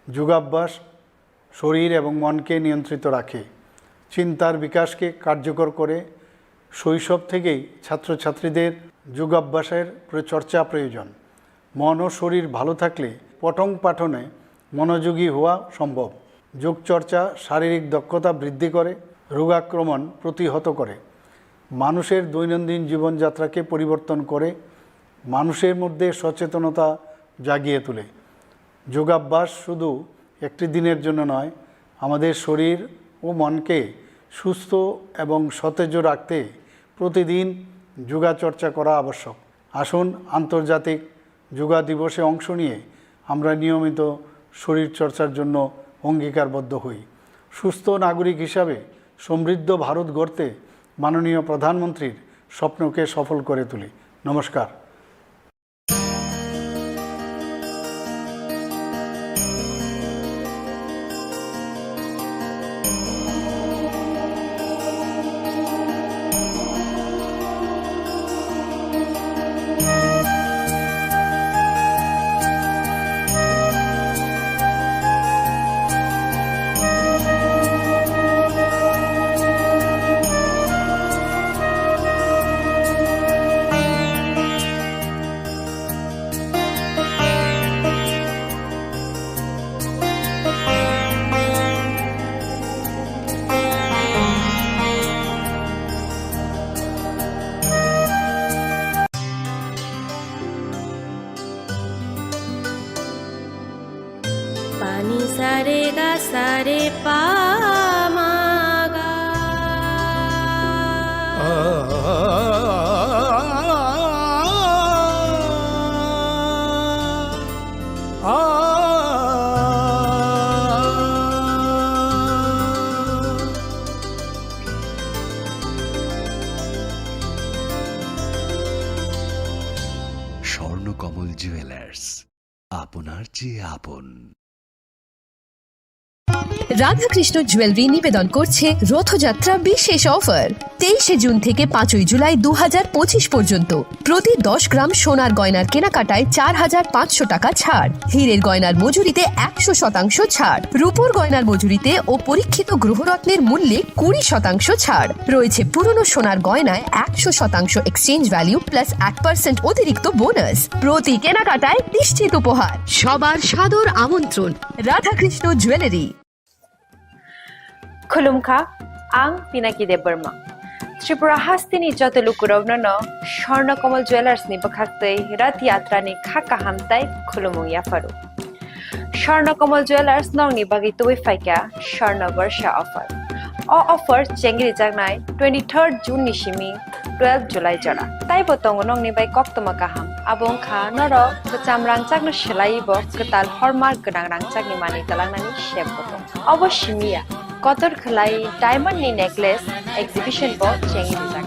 যোগাভ্যাস শরীর এবং মনকে নিয়ন্ত্রিত রাখে, চিন্তার বিকাশকে কার্যকর করে। শৈশব থেকেই ছাত্রছাত্রীদের যোগাভ্যাসের চর্চা প্রয়োজন। মন ও শরীর ভালো থাকলে পঠন পাঠনে মনোযোগী হওয়া সম্ভব। যোগচর্চা শারীরিক দক্ষতা বৃদ্ধি করে, রোগাক্রমণ প্রতিহত করে, মানুষের দৈনন্দিন জীবনযাত্রাকে পরিবর্তন করে, মানুষের মধ্যে সচেতনতা জাগিয়ে তোলে। যোগাভ্যাস শুধু একটি দিনের জন্য নয়, আমাদের শরীর ও মনকে সুস্থ এবং সতেজ রাখতে প্রতিদিন যোগাচর্চা করা আবশ্যক। আসুন আন্তর্জাতিক যোগা দিবসে অংশ নিয়ে আমরা নিয়মিত শরীরচর্চার জন্য অঙ্গীকারবদ্ধ হই। সুস্থ নাগরিক হিসাবে সমৃদ্ধ ভারত গড়তে মাননীয় প্রধানমন্ত্রীর স্বপ্নকে সফল করে তুলি। নমস্কার। पानी सारे गा सारे पा मा गा। স্বর্ণকমল জুয়েলার্স, আপনার চেয়ে আপন। রাধাকৃষ্ণ জুয়েলারি নিবেদন করছে রথযাত্রা বিশেষ অফার 23 জুন থেকে 5 জুলাই 2025 পর্যন্ত। প্রতি 10 গ্রাম সোনার গয়নার কেনাকাটায় 4500 টাকা ছাড়, হীরের গয়নার মজুরিতে 100% ছাড়, রূপোর গয়নার মজুরিতে ও পরীক্ষিত গ্রহরত্নের মূল্যে 20% ছাড় রয়েছে। পুরনো সোনার গয়নায় 100% এক্সচেঞ্জ ভ্যালু প্লাস 1% অতিরিক্ত বোনাস। প্রতি কেনাকাটায় নিশ্চিত উপহার। সবার সাদর আমন্ত্রণ রাধাকৃষ্ণ জুয়েলারি। खुलुमखा आं पिनाकी देब बर्मा त्रिपुरा हास्तिनि जत लुकुरावनो स्वर्णकमल ज्वेलार्स नि बखाक्तै रथ यात्रा नि खाका हामताय खुलुमुं याफारु। स्वर्णकमल ज्वेलार्स नंगनि बागै तुबै फाइका स्वर्ण वर्ष ऑफर। अ ऑफर चेंगरि जागनाय 23 जून नि सिमि 12 जुलाई जरा ताइ बतंग नंगनि बाय कक्तमा काहाम आबुं खा नर बचाम रांचागनो सेलाइब कताल हरमार्क गोनां रांचागनि मानि तलांनानि शेप बतंग अवश्यमिया कतर खलाई डायमंड नि नेकलेस एग्जिबिशन बो चेंगि जाग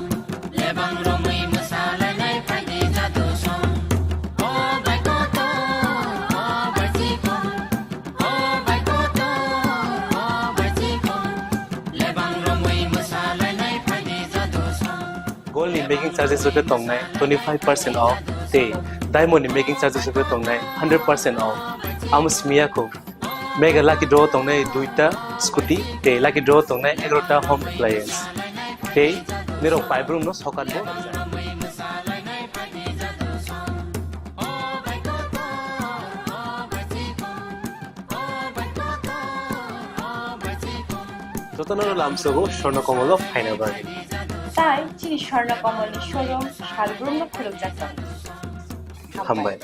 Gold ni making charges rupe tongnai 25% off te diamond ni making charges rupe tongnai 100% off. Amus miya ko mega lucky draw tongnai duita scooty te lucky draw tongnai 11ta home appliance te nero five room no sokat bo যতনর লামসগো স্বর্ণকমল ফাইনাল বার্গেন তাই চিনি Swarnakamal showroom শালগ্রাম খুলুক যাত্রা হামবাই।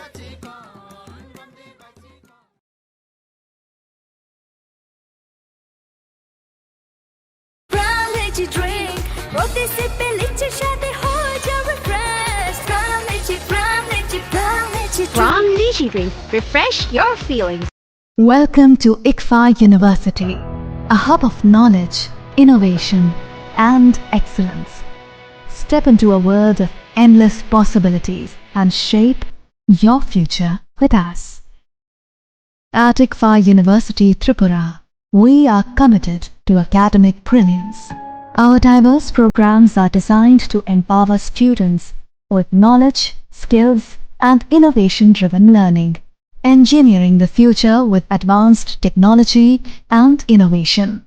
From Lychee Drink, refresh your feelings. Welcome to ICFA University, a hub of knowledge, innovation, and excellence. Step into a world of endless possibilities and shape your future with us. At ICFA University Tripura, we are committed to academic brilliance. Our diverse programs are designed to empower students with knowledge, skills, and innovation-driven learning. engineering the future with advanced technology and innovation,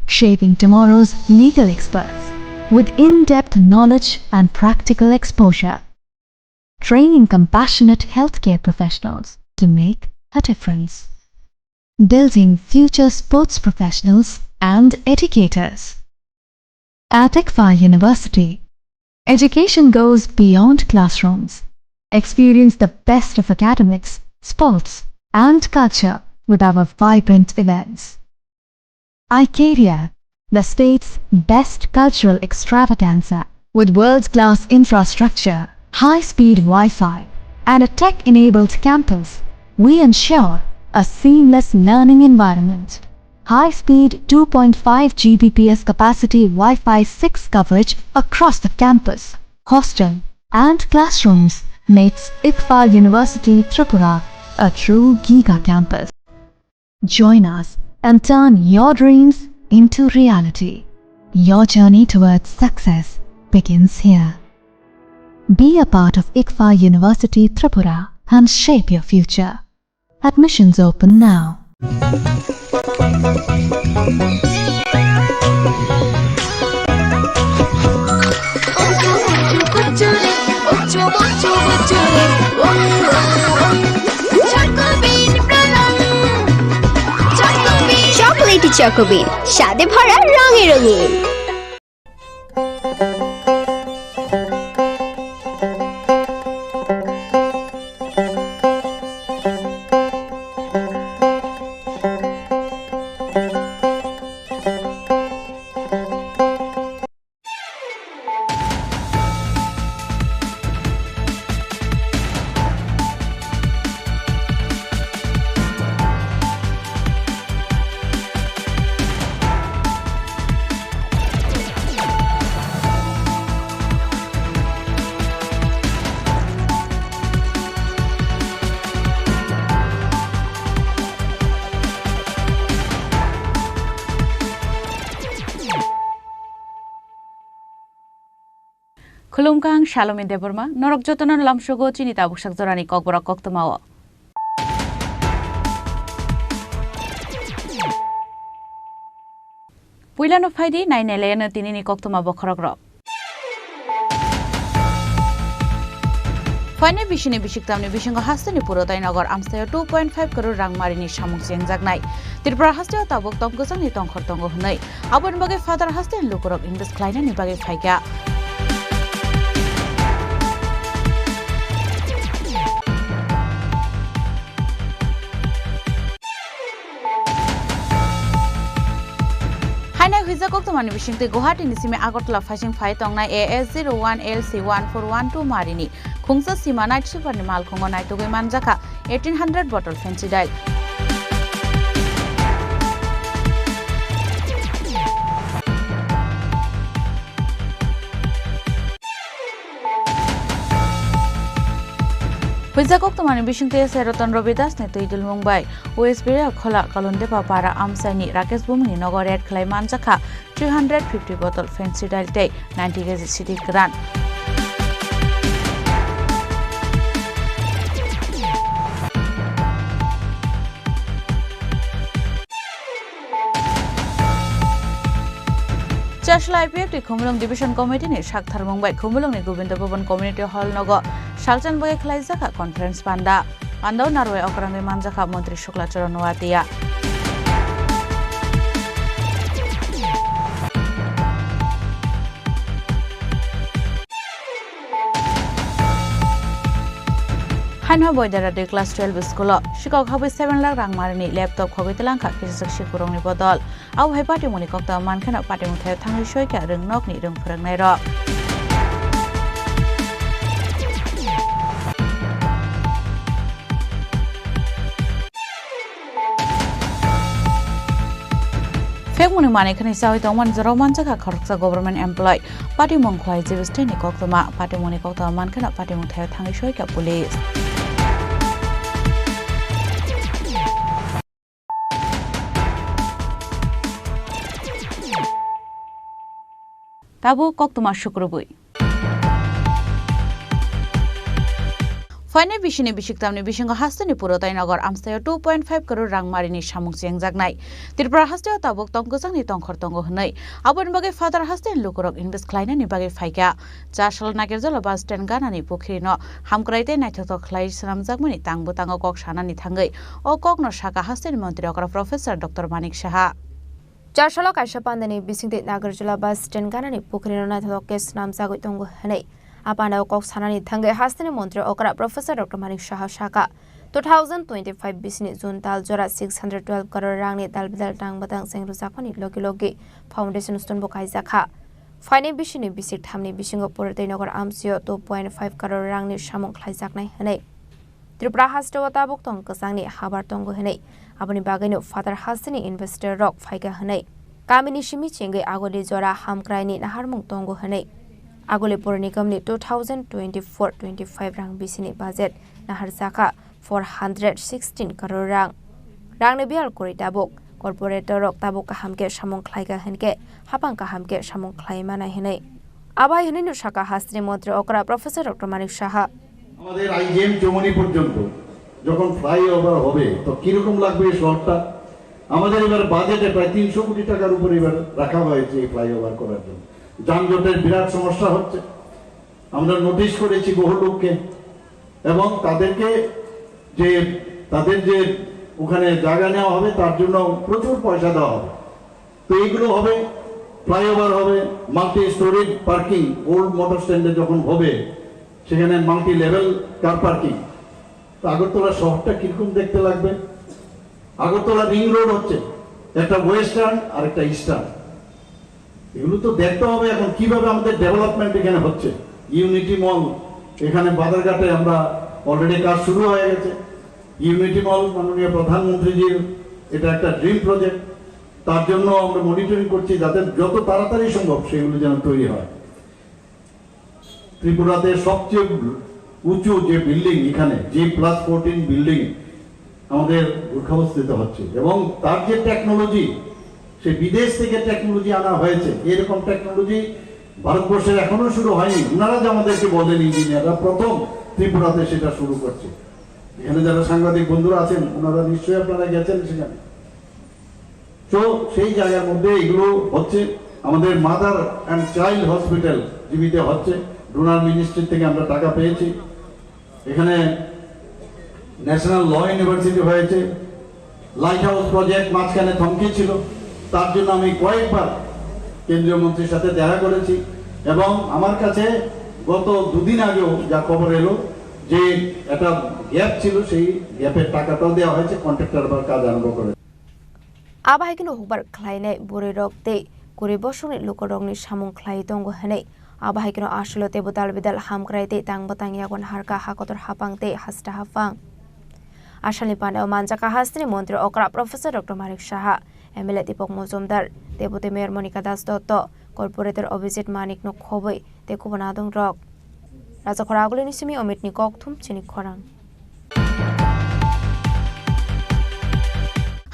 shaping tomorrow's legal experts with in-depth knowledge and practical exposure, training compassionate healthcare professionals to make a difference, building future sports professionals and educators. At ICFA University, education goes beyond classrooms. Experience the best of academics, sports, and culture with our vibrant events. Icaria, the state's best cultural extravaganza, with world-class infrastructure, high-speed Wi-Fi, and a tech-enabled campus, we ensure a seamless learning environment. High-speed 2.5 Gbps capacity Wi-Fi 6 coverage across the campus, hostel, and classrooms makes ICFA University Tripura a true giga campus. Join us and turn your dreams into reality. Your journey towards success begins here. Be a part of ICFA University Tripura and shape your future. Admissions open now. Chocolatey চকোবিন স্বাদে ভরা রঙে রঙিন। Khulumkang Shalom Deborma, Norok Jotonon Lamshogo, Chinita Bushak Zorani Kokborok Koktomawa. Puilan of Heidi, 9 Elena Tinini Koktoma Bokorogro. Fine Bishini Bishiktam Bishingo Hastani Purota in Ogor Amster 2.5 crore Rang Marini Shamuxian Zagnai. Tripura Hasta Tabok Tomkosan Tonkortongo Hunay. Abon Bage Father Hastan Lukurok in the Klein and Bage Faiga. Haina Visa Koktomani wishing the Guwahati Nisime Agotla Fashing Fight on AS01LC1412 Marini. Kungsa Sima Night Super Nimal Kongo Night to Manjaka 1800 bottle fancy dial. Visa Koktomani wishing the Seroton Robidas Netuidul Mumbai, OSB Kola Kalunde Papara Amsani Rakesh Bumni Nogo Red Clay Manjaka 250 bottle fancy dial day 90 kg city grand. Chashla IPF Kumulong Division Committee ni Shakthar Mumbai Kumulong ni Govinda Bhavan Community Hall Nogo Shalchan Boy Klaizaka Conference Panda Pando Narwe Okrange Manjaka Montri Shukla Charanwatia Hanwa Boy Dara de Class 12 School Shikok Habi 7 lakh rang marini laptop Khogitelangka Kisak Shikurong ni Bodol Au Hai Party Monikokta Mankana Party Muthe Thangi Shoika Rung Nok ni Rung Phurangnai ro Fekmuni Mani Khani Sawi Tongman Zero Manjaka Khoroksa government employee Party Mongkhwai Jibiste ni Koktoma Party Monikokta Mankana Party Muthe Thangi Shoika Police Tabu Koktoma Shukrubui Fine bishini bishiktamni bishingo hastani purotai nagor amstayo 2.5 crore rangmarini samung jengjaknai. Tripura hastayo tabuk tongkojangni tongkhor tongo hnai. Aboni bagai father hastani lukurok invest khlainani bagai phaika. 4 sal nagirjalo bus stand ganani pokhrino hamkraite naithotok khlai sramjakmani tangbo tango kok sanani thangai. O kokno saka hastani mantri okra professor Dr. Manik Saha. 4 sal kaisa pandani bisingte nagirjalo bus stand ganani pokhrino naithotok ke sramjagoi tongo hnai. Apana kok sanani thangai hastani mantri okra professor Dr. Manik Saha saka 2025 bisini June tal jora 612 crore rangni dalbidal tangbatang sengrujakmani logi foundation stone bokai jakha Fine bisini bisik thamni bisingo puratai nagor amsio 2.5 crore rangni samung khlaijaknai hanai Tripura hastawa tabuk tong kasangni habar tongo hanai aboni bagaino father hastani investor rock phaika hanai kamini simi chengai agoli jora hamkraini naharmung tongo hanai agole purnikamni 2024-25 rang bisini budget nahar jaka 416 crore rangni bial kori tabuk corporator rok tabuk kahamke samung khlaiga henke hapang kahamke samung khlai manai henai abai henai no saka hastri mantri okra professor Dr. Manik Saha আমাদের IgM Chaumoni পর্যন্ত যখন flyover হবে তো কি রকম লাগবে এই শহরটা আমাদের এবার বাজেটে প্রায় 300 কোটি টাকার উপরে এবার রাখা হয়েছে এই ফ্লাইওভার করার জন্য যানজটের বিরাট সমস্যা হচ্ছে আমরা নোটিশ করেছি বহু লোককে এবং তাদের যে ওখানে জায়গা নেওয়া হবে তার জন্য প্রচুর পয়সা দেওয়া হবে তো এইগুলো হবে ফ্লাইওভার হবে multi storage parking old motor স্ট্যান্ডে যখন হবে সেখানে মাল্টি লেভেল কার পার্কিং তো আগরতলা শহরটা কিরকম দেখতে লাগবে আগরতলা রিং রোড হচ্ছে একটা ওয়েস্টার্ন আর একটা ইস্টার্ন এগুলো তো দেখতে হবে এখন কিভাবে আমাদের ডেভেলপমেন্ট এখানে হচ্ছে ইউনিটি মল এখানে বাজারঘাটে আমরা অলরেডি কাজ শুরু হয়ে গেছে ইউনিটি মল মাননীয় প্রধানমন্ত্রীজির এটা একটা ড্রিম প্রজেক্ট তার জন্য আমরা মনিটরিং করছি যাতে যত তাড়াতাড়ি সম্ভব সেগুলো যেন তৈরি হয় ত্রিপুরাতে সবচেয়ে উঁচু যে বিল্ডিং এখানে G+14 বিল্ডিং আমাদের অবস্থিত হচ্ছে এবং তার যে টেকনোলজি সে বিদেশ থেকে টেকনোলজি আনা হয়েছে এরকম টেকনোলজি ভারতবর্ষে এখনো শুরু হয়নি ওনারা যে আমাদেরকে বলেন ইঞ্জিনিয়াররা প্রথম ত্রিপুরাতে সেটা শুরু করছে এখানে যারা সাংবাদিক বন্ধুরা আছেন ওনারা নিশ্চয়ই আপনারা গেছেন সেখানে তো সেই জায়গার মধ্যে এগুলো হচ্ছে আমাদের মাদার অ্যান্ড চাইল্ড হসপিটাল জীবিতে হচ্ছে ডোনার মিনিস্ট্রি থেকে আমরা টাকা পেয়েছি এখানে ন্যাশনাল ল ইউনিভার্সিটি হয়েছে লাইট হাউস প্রজেক্ট মাঝখানে থমকে ছিল তার জন্য আমি কয়েকবার কেন্দ্রীয় মন্ত্রীর সাথে দেখা করেছি এবং আমার কাছে গত দুদিন আগেও যা খবর এলো যে একটা গ্যাপ ছিল সেই গ্যাপের টাকাটাও দেওয়া হয়েছে কন্ট্রাক্টর আবার কাজ আরম্ভ করে আবাহিকনো হুবার খ্লাইনাই বুড়ি রক্তে কুড়ি বছরনি লুকরংনি সামুং খ্লাই দঙ্গ হেনাই আবাহিকনো আসলতে বুদাল বিদাল হামক্রাইতে তাংবতাং ইয়াগন হারকা হাকতর হাপাংতে হাস্টা হাফাং আসালি পানেও মানজাকা হাস্তিনি মন্ত্রী okra professor doctor Manik Saha MLA Dipak Majumdar deputy mayor Monika Das Dutta corporator Abhijit Manik নো খবই তেকুবনা দং রক রাজা খরাগুলিনি সিমি অমিতনি ককথুম চিনি খরাং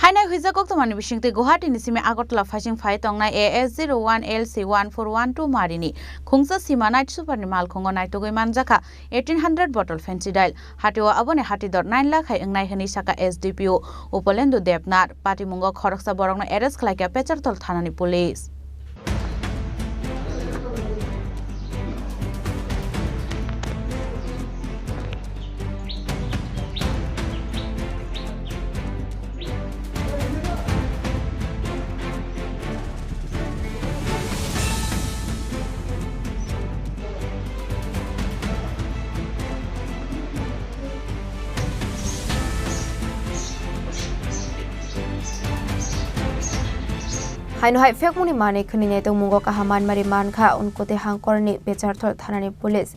Hainai huijakok tomani bisingte Guwahati ni simi Agartala phasing phai tongnai AS01LC1412 marini khungsa sima night super ni malkhongo naitogoi manjaka 1800 bottle fancy dial hatio abone hatidor 9 lakh hai engnai hani saka SDPO Upolendo Debnar Patimungo Khoroksa borongna arrest khlaika Pechartol thanani police Haino hai fek muni mane khani ne tong mungo kahaman mari mankha unko te hangkorni Pecharthol thanani police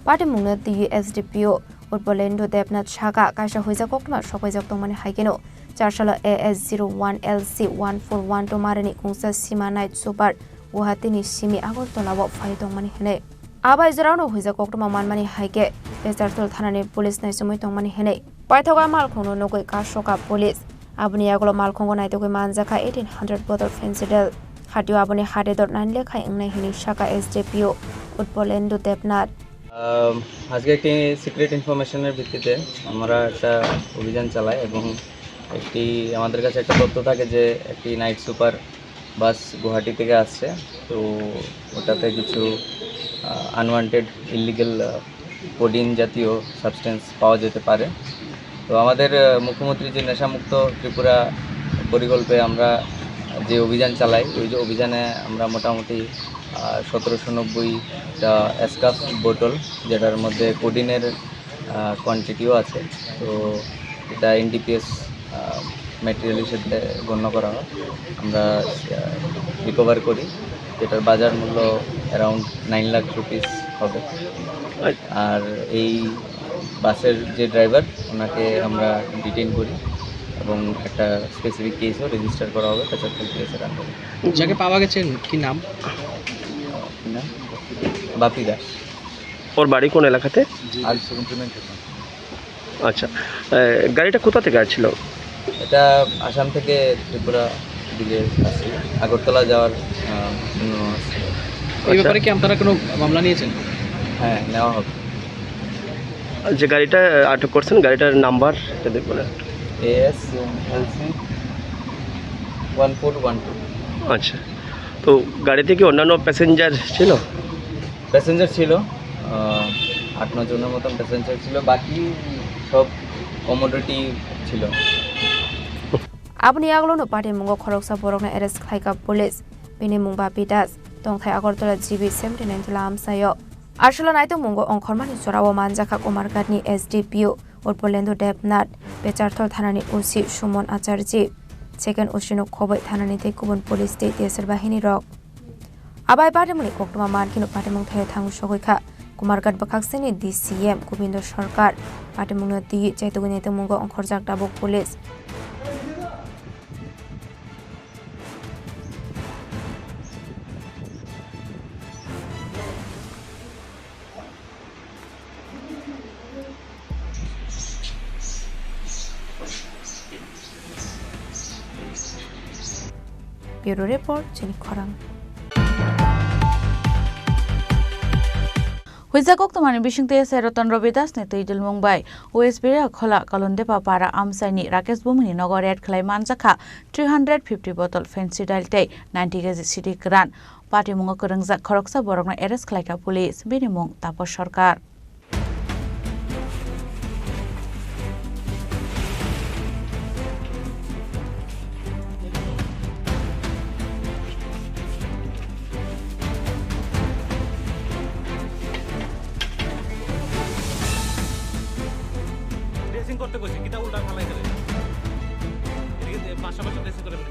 party mungna the SDPO Urpolendo Debnath Shaka kaisa huijakokma sokojak tongmani haikeno 4 sala AS01LC1412 marani kungsa sima night super Guwahati ni simi Agartala wo phai tongmani hene abai jarano huijakokma manmani haike Pecharthol thanani police nai sumoi tongmani hene paithoga mal khono nokoi kasoka police Abuni agolo malkhongo naitogoi manjaka 1800 bottle fencidel hatio abuni hatedor 9 lekhai engnai hini shaka SDPO Utpolendo Debnath আজকে একটি secret ইনফরমেশনের ভিত্তিতে আমরা একটা অভিযান চালাই এবং আমাদের কাছে একটা তথ্য থাকে যে একটি নাইট সুপার বাস গুয়াহাটি থেকে আসছে। তো ওটাতে কিছু আনওয়ান্টেড ইলিগাল কোডিন জাতীয় সাবস্টেন্স পাওয়া যেতে পারে। তো আমাদের মুখ্যমন্ত্রী যে নেশামুক্ত ত্রিপুরা পরিকল্পে আমরা যে অভিযান চালাই, ওই যে অভিযানে আমরা মোটামুটি 1790টা এসকাফ বোতল, যেটার মধ্যে কোডিনের কোয়ান্টিটিও আছে। তো এটা এনডিপিএস ম্যাটেরিয়াল হিসেবে গণ্য করা হয়। আমরা রিকভার করি, যেটার বাজার মূল্য অ্যারাউন্ড 9 লাখ রুপিস হবে। আর এই বাসের যে ড্রাইভার, ওনাকে আমরা ডিটেইন করি এবং একটা স্পেসিফিক কেসও রেজিস্টার করা হবে 75 কেসের আন্ডারে। যাকে পাওয়া গেছে কি নাম? বাপি দাস। ওর বাড়ি কোন এলাকাতে? আচ্ছা, গাড়িটা কোথা থেকে আসছিল? এটা আসাম থেকে ত্রিপুরা দিকে আসছিল, আগরতলা যাওয়ার এই ব্যাপারে কি আপনারা কোনো মামলা নিয়েছেন? হ্যাঁ, নেওয়া হবে। যে গাড়িটা আটক করছেন, গাড়িটার নাম্বার যদি বলেন। ASLC 1412। আচ্ছা, তো গাড়িতে কি অন্যান্য প্যাসেঞ্জার ছিল? প্যাসেঞ্জার ছিল 8-9 জনের মতন প্যাসেঞ্জার ছিল, বাকি সব কমোডিটি ছিল। Abni aglono party mungo khoroksa borokna arrest khlaika police bini mungba bidas tongthai agortola GB 79 jula amsayo arshula naito mungo ongkhormani sorawo manjaka komargatni SDPO urpolendo debnat becharthol thanani OC Sumon Acharji second Oshino khobai thanani te kubun police te deser bahini rok abai party muni koktuma markino party mungthai thangu sogoikha Kumargat bakhakseni DCM Gobindo Sarkar party mungno di chaitugune te mungo ongkhorjak tabok police Bureau Report, Chini Khorang. Huizakok tamani bishingte seroton robidas ne tuidul mumbai OSB ra khola kalonde papara amsaini Rakesh Bumini nogor red khlai manjaka 350 bottle fancy dalte 90 kg city gran party mungo korangja khoroksa borokna arrest khlaika police binimung tapos sarkar করতে কইছি কিটা উল্টা ফেলাই দিলে এদিকে পাশাপাশি dressing করে নিন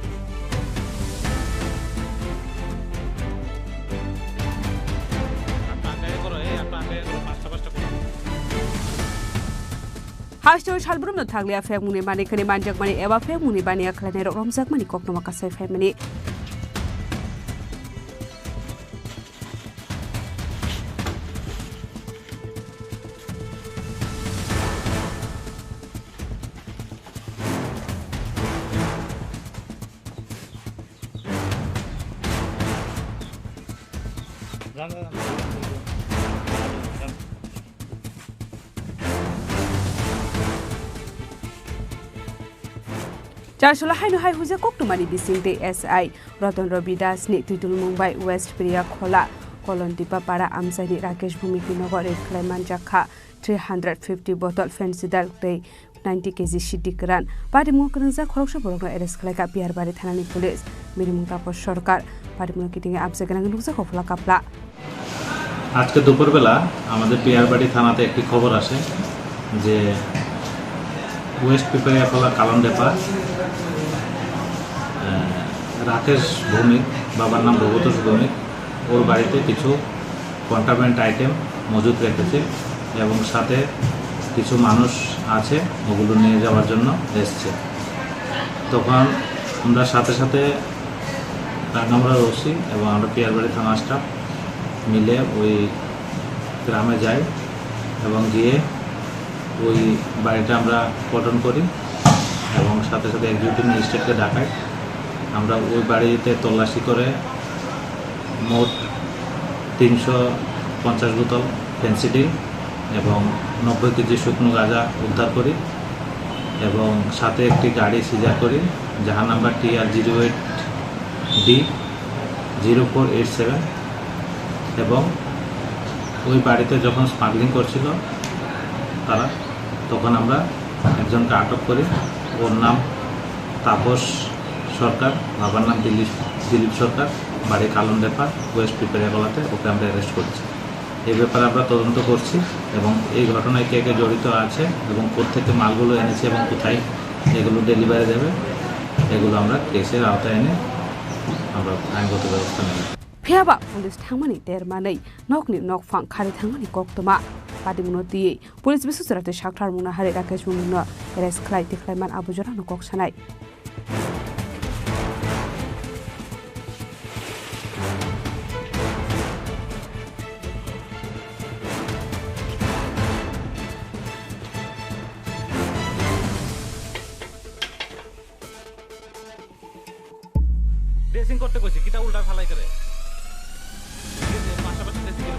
Hashtag salbrum no thaglia fek muni bani khani manjak mani eba fek muni bani akhlane romjak mani koknoma kasai family Charshula hainu hai huja koktumani bisingte SI Roton Robidas ni Tuidul Mumbai West Priya Khola Kolontipa para amsani Rakesh Bhumiki Nogor Klaiman Jakha 350 bottle fancy dalte 90 kg shiti kran pari mukrangja khoroksa borokna arrest khlaika Biarbari thanani police Mirimung tapos sarkar pari mukitinge abse ganang nukja khofla kapla আজকে দুপুরবেলা আমাদের পিয়ারবাড়ি থানাতে একটি খবর আসে যে West Piparia খোলা কালনডেপা রাকেশ ভৌমিক বাবার নাম ভগতোষ ভৌমিক ওর বাড়িতে কিছু কন্ট্রাব্যান্ড আইটেম মজুত রেখেছে এবং সাথে কিছু মানুষ আছে ওগুলো নিয়ে যাওয়ার জন্য এসছে তখন আমরা সাথে সাথে রাঙ্গামরা ওসি এবং আমরা পিয়ারবাড়ি থানা স্টাফ মিলে ওই গ্রামে যাই এবং গিয়ে ওই বাড়িটা আমরা কর্ডন করি এবং সাথে সাথে এক্সিকিউটিভ ম্যাজিস্ট্রেটকে ডাকাই আমরা ওই বাড়িতে তল্লাশি করে মোট 350 বোতল ফেন্সিডিল এবং 90 কেজি শুকনো গাঁজা উদ্ধার করি এবং সাথে একটি গাড়ি সিজার করি যার নাম্বার TR08D0487 এবং ওই বাড়িতে যখন স্মাগলিং করছিল তারা তখন আমরা একজনকে আটক করি। ওর নাম তাপস সরকার, বাবার নাম দিলীপ সরকার, বাড়ি কালনডেপা, ওয়েস্ট পিপারিয়াগলাতে। ওকে আমরা অ্যারেস্ট করছি। এই ব্যাপারে আমরা তদন্ত করছি এবং এই ঘটনায় কে কে জড়িত আছে এবং কোত্থেকে মালগুলো এনেছে এবং কোথায় এগুলো ডেলিভারি দেবে এগুলো আমরা কেসের আওতায় এনে আমরা আইনগত ব্যবস্থা নেব। ফিয়াবা পুলিশ থাংমানি দেরমাनै নকনি নকফাং খারি থাংমানি কক্তমা পাদিमुनो दियै पुलिस बिसुसराते साक्थार मुना हारि राकेश बुमुनो एरेस्ट खलाय तिखलायमान आबुजरा नकक सानाय ড্রেসিং করতে কইছি কিটা উল্টা ফালাই করে পাশাপাশি ড্রেসিং করে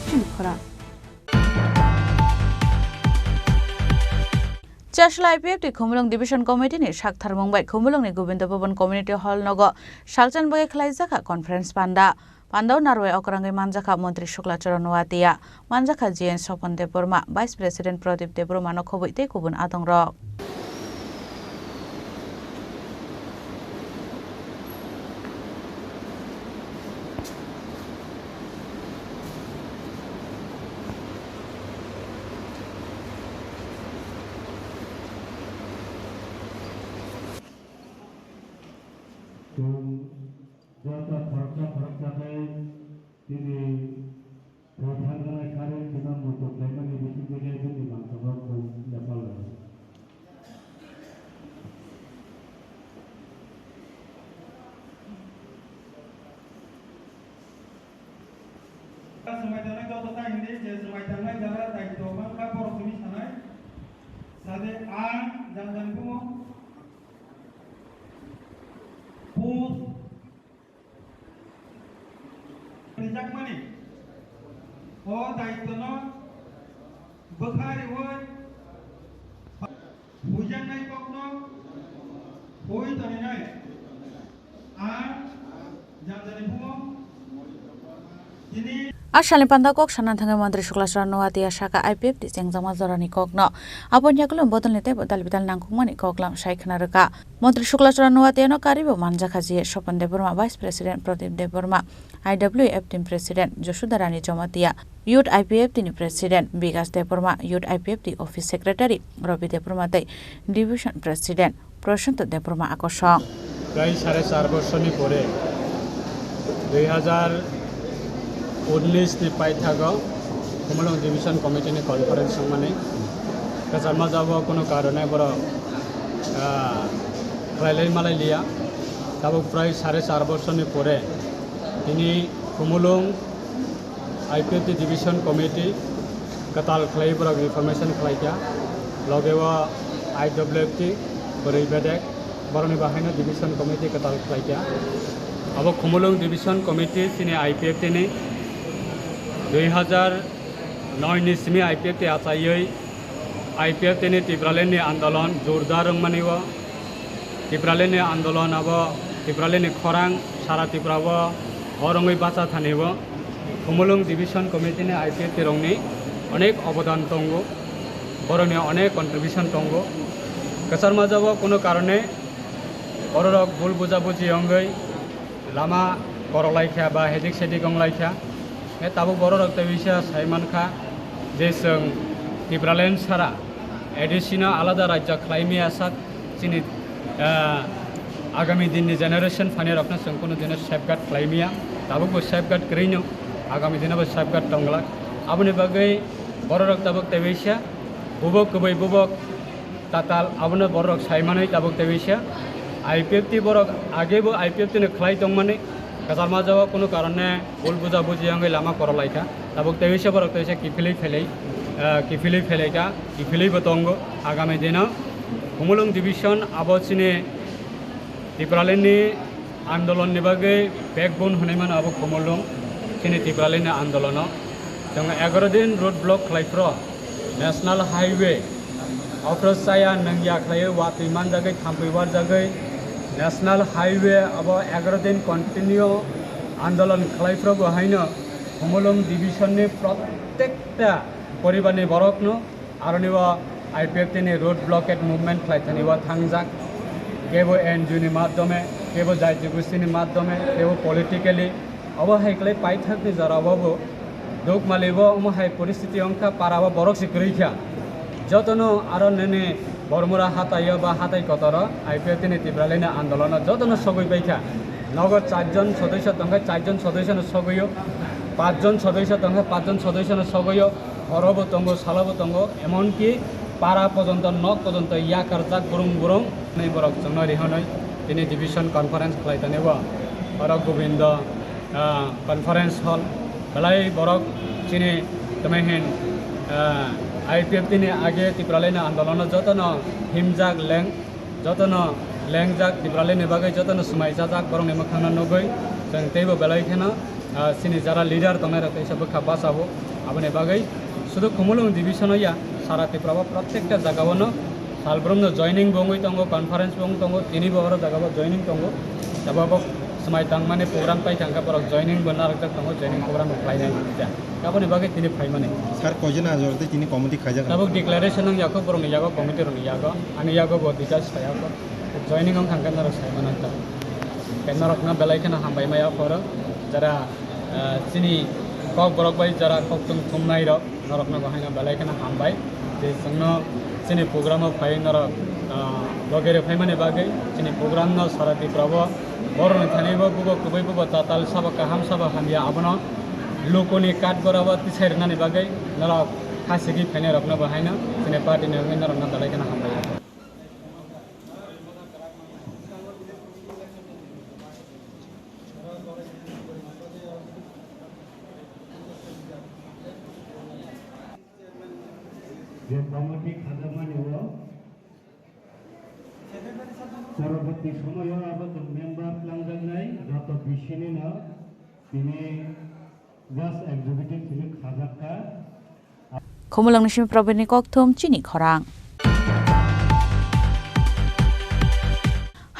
Chini Khorang Chashla IPF ti Khumulung Division Committee ni Shakthar Mumbai Khumulung ni Govinda Bhavan Community Hall nogo Shalchan Bagai Khlaijaka Conference Pandau Narway Okrangai Manjaka Montri Shukla Charanwatia Manjaka JN Sopan Deborma Vice President Pradip Deborma no Khobite Kubun Atongrok Ashali Pandakok Shanantanga Mandri Shukla Charanwatia Shaka IPF di Jengjama Zorani Kokno Apon Yakulum Bodal Nete Bodal Bidal Nangkumani Koklam Shaikhnaraka Mandri Shukla Charanwatia no Karibo Manjakaji Sopan Deborma Vice President Pradip Deborma IWF Team President Joshudarani Jomatia Youth IPF Team President Bigas Deborma Youth IPF Team Office Secretary Robi Deborma Division President Prashant Deborma Akosong Gai 4.5 বছরনি পরে 2019 ni paithago Khumulung Division Committee ni conference mane kasarma jabo kono karone boro railai malai liya tabo pray 4.5 বছরনি pore tini Khumulung IPF Division Committee katal khlai boro information khlaikya logewa IWF bori bedek boroni bahino Division Committee katal khlaikya abo Khumulung Division Committee tini IPF ni 2009 ni simi IPF te achayoi IPF teni Tibraleni Andolon Jordar Maniwa Tibraleni Andolon abo Tibraleni Khorang Sara Tibrabo Horongoi Bacha Thanibo Khumulung Division Committee ni IPF te rongni onek অবদান tongo boroni onek contribution tongo kasarma jabo kono karone borok bul bujabuji ongoi lama korolaikha ba hedik sedik onglaikha tabo borok tebisa saimanka je sung Tibralen sara additional alada rajya khlaimi asat chini agami dinni generation fane rokna sung kono diner safeguard khlaimia tabo ko safeguard kreino agami dinaba safeguard tongla aboni bagai borok tabuk tebisya bubok kubai bubok tatal abuna borok saimane tabuk tebisya IPFT borok age bo IPFT ne khlai tongmane kasar ma jawa kono karone bol buja buji angai lama korolaika tabuk tebisya borok tebisya kifili feleika kifili botongo agame dina Humulung division abocine Tipraleni आंदोलन बागे backbone होने मन अब खमलुं चीनी तिप्रालेनि आंदोलन जों 11 दिन road block खालायफ्र national highway अफ्रसाया Nangia खालायो वातिमान जागे थाम्पैवार जागे नेशनल हाईवे अब 11 दिन कन्टिन्यू आंदोलन खालायफ्र बहायनो खमलुं डिविजन नि प्रत्येकटा परिवारनि बरकनो आरोनिवा IPFT नि रोड ब्लकेट मुभमेंट खालायथानिवा थांजाक केबो एनजिओनि माध्यमे केबो जाति गोष्ठीनि माध्यमे केबो पलिटिकली अब हाइक्लै पाइथाकनि जराबाबो दुख मालिबो अमहाय परिस्थिति अंका पाराबा बरक सिक्रिख्या जतनो आरो नेने बरमुरा हातायो बा हाताय कतर IPFT नि तिब्रालेनि आंदोलन जतनो सगै बायख्या नगद 4 जन सदस्य तंगा 4 जन सदस्य न सगयो 5 जन सदस्य तंगा 5 जन सदस्य न सगयो हरबो तंगो सालाबो तंगो एमनकि पारा पर्यंत नक पर्यंत याकार जाक बुरुं नै बरक जोंनो रिहनै दिनै डिविजन कन्फारेन्स खालायतानेबो बरक गोविंद कन्फारेन्स हल बलाय बरक चिनि तमेहिन IPFT नि आगे तिब्रालेनि आंदोलन जतनो हिमजाक लेंजाक तिब्रालेनि बागै जतनो समायजाक बरंनि मोखांना नगै जों तेबो बेलायखेना चिनि जारा लिडार तमेरा तैसबो खाबासाबो आबने बागै शुद्ध खमलुं डिविजन या सारा त्रिपुरा प्रत्येकटा जागावनो सालब्रमनो जॉइनिंग बंगै तंगो कन्फारेन्स बंग तंगो तिनि बहर जागाबो जॉइनिंग तंगो तबाबो समाय तांमाने प्रोग्राम पाइ थांगा परक जॉइनिंग बनार तंगो जॉइनिंग प्रोग्राम फाइनाल जा गाबोनि बागै तिनि फाइमाने सर कजना जरते तिनि कमिटी खायजा तबो डिक्लेरेशन नंग याको बरंग याको कमिटी रंग याको आनि याको बदिका सायाको जॉइनिंग आं थांगा नरक सायमानता केनरकना बेलायखना हामबाय माया फर जरा चिनि kokborok bai jara koktung thumnai rok norokna bahaina belaykhana hambai je jongno chini program o phai norok logere phaimani bagai chini program no sarati prabo boroni thanibo bubo kubai bubo tatal saba kaham saba hamya abono lokoni kat goraba tisairnani bagai norok khasigi phaine rokna bahaina chini party ni norokna belaykhana hambai যে committee খাজামানি হলো পরবর্তী সময়ে আবেদন member প্লাঙ্গার নাই যত বিশিনি না তিনি just executive তিনি খাজাকা খমুলং নিশিম প্রবীণ ককথম চিনি খরাং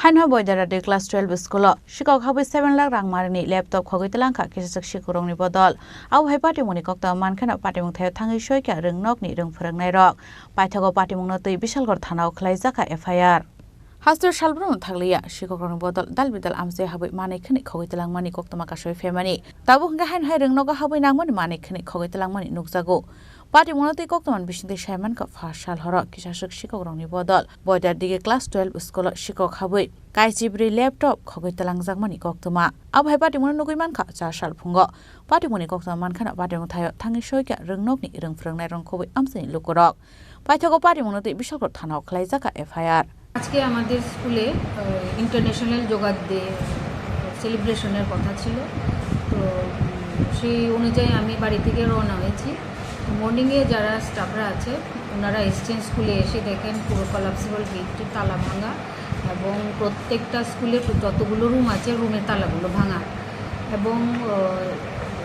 हाइन बयदारा दे क्लास 12 स्कुल शिকক हाबै 7 लाख रां मारिनि लैपटप खगैतलांखा केसक शिकुरंनि बदल आव हाय पाटिमुनि कक्ता मानखाना पाटिमुं थाय थाङै सयका रोंनकनि रों फोरोंनाय रक पाइथागो पाटिमुंनो तै बिशालगर थानाव खलायजाका FIR हास्टर सालब्रम थागलिया शिकरंनि बदल दालबिदाल आमसे हाबै मानैखनि खगैतलांमानि कक्तमा कासय फेमानि ताबु हंगा हाइन हाय रोंनक हाबै नांमानि मानैखनि खगैतलांमानि नुकजागो पार्टी मुनते कक्तमान बिसिंते सायमान का फासाल हर किसासक शिकरंनि बदल बयदार दिगे क्लास 12 स्कुल शिকক हाबै काइचिब्रि लैपटप खगैतलांजाकमानि कक्तमा आबहाय पार्टी मुन नुगैमान खा 4 साल फुंग पार्टी मुनि कक्तमा मानखाना पार्टी मुथाय थाङै सयका रोंनकनि रों फोरोंनाय रंखबै आमसेनि लुकरक पाइथागो पार्टी मुनते बिशालगर थानाव खलायजाका FIR আজকে আমাদের স্কুলে ইন্টারন্যাশনাল যোগা ডে সেলিব্রেশনের কথা ছিল তো সেই অনুযায়ী আমি বাড়ি থেকে রওনা হয়েছি মর্নিংয়ে যারা স্টাফরা আছে ওনারা এসছেন স্কুলে এসে দেখেন পুরো কলাপসিবল গেটটি তালা ভাঙা এবং প্রত্যেকটা স্কুলে যতগুলো রুম আছে রুমের তালাগুলো ভাঙা এবং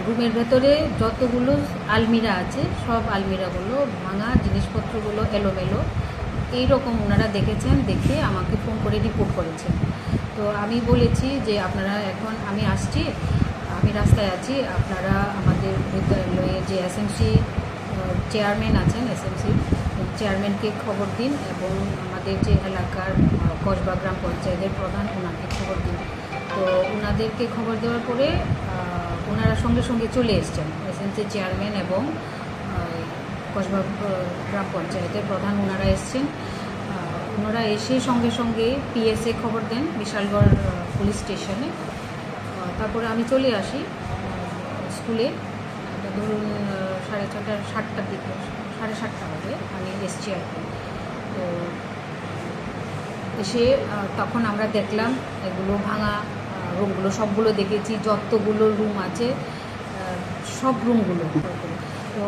রুমের ভেতরে যতগুলো আলমিরা আছে সব আলমিরাগুলো ভাঙা জিনিসপত্রগুলো এলোমেলো এইরকম ওনারা দেখেছেন দেখে আমাকে ফোন করে রিপোর্ট করেছেন তো আমি বলেছি যে আপনারা এখন আমি আসছি আমি রাস্তায় আছি আপনারা আমাদের বিদ্যালয়ে যে SMC চেয়ারম্যান আছেন SMC চেয়ারম্যানকে খবর দিন এবং আমাদের যে এলাকার কসবা গ্রাম পঞ্চায়েতের প্রধান ওনাকে খবর দিন তো ওনাদেরকে খবর দেওয়ার পরে ওনারা সঙ্গে সঙ্গে চলে এসছেন SMC চেয়ারম্যান এবং কসবা গ্রাম পঞ্চায়েতের প্রধান ওনারা এসছেন ওনারা এসে সঙ্গে সঙ্গে PSA খবর দেন বিশালগড় পুলিশ স্টেশনে তারপরে আমি চলে আসি স্কুলে ধরুন 6:30 7টার দিকে 7:30 হবে আমি এসছি আর কি। তো এসে তখন আমরা দেখলাম এগুলো ভাঙা রুমগুলো সবগুলো দেখেছি, যতগুলো রুম আছে সব রুমগুলো। তো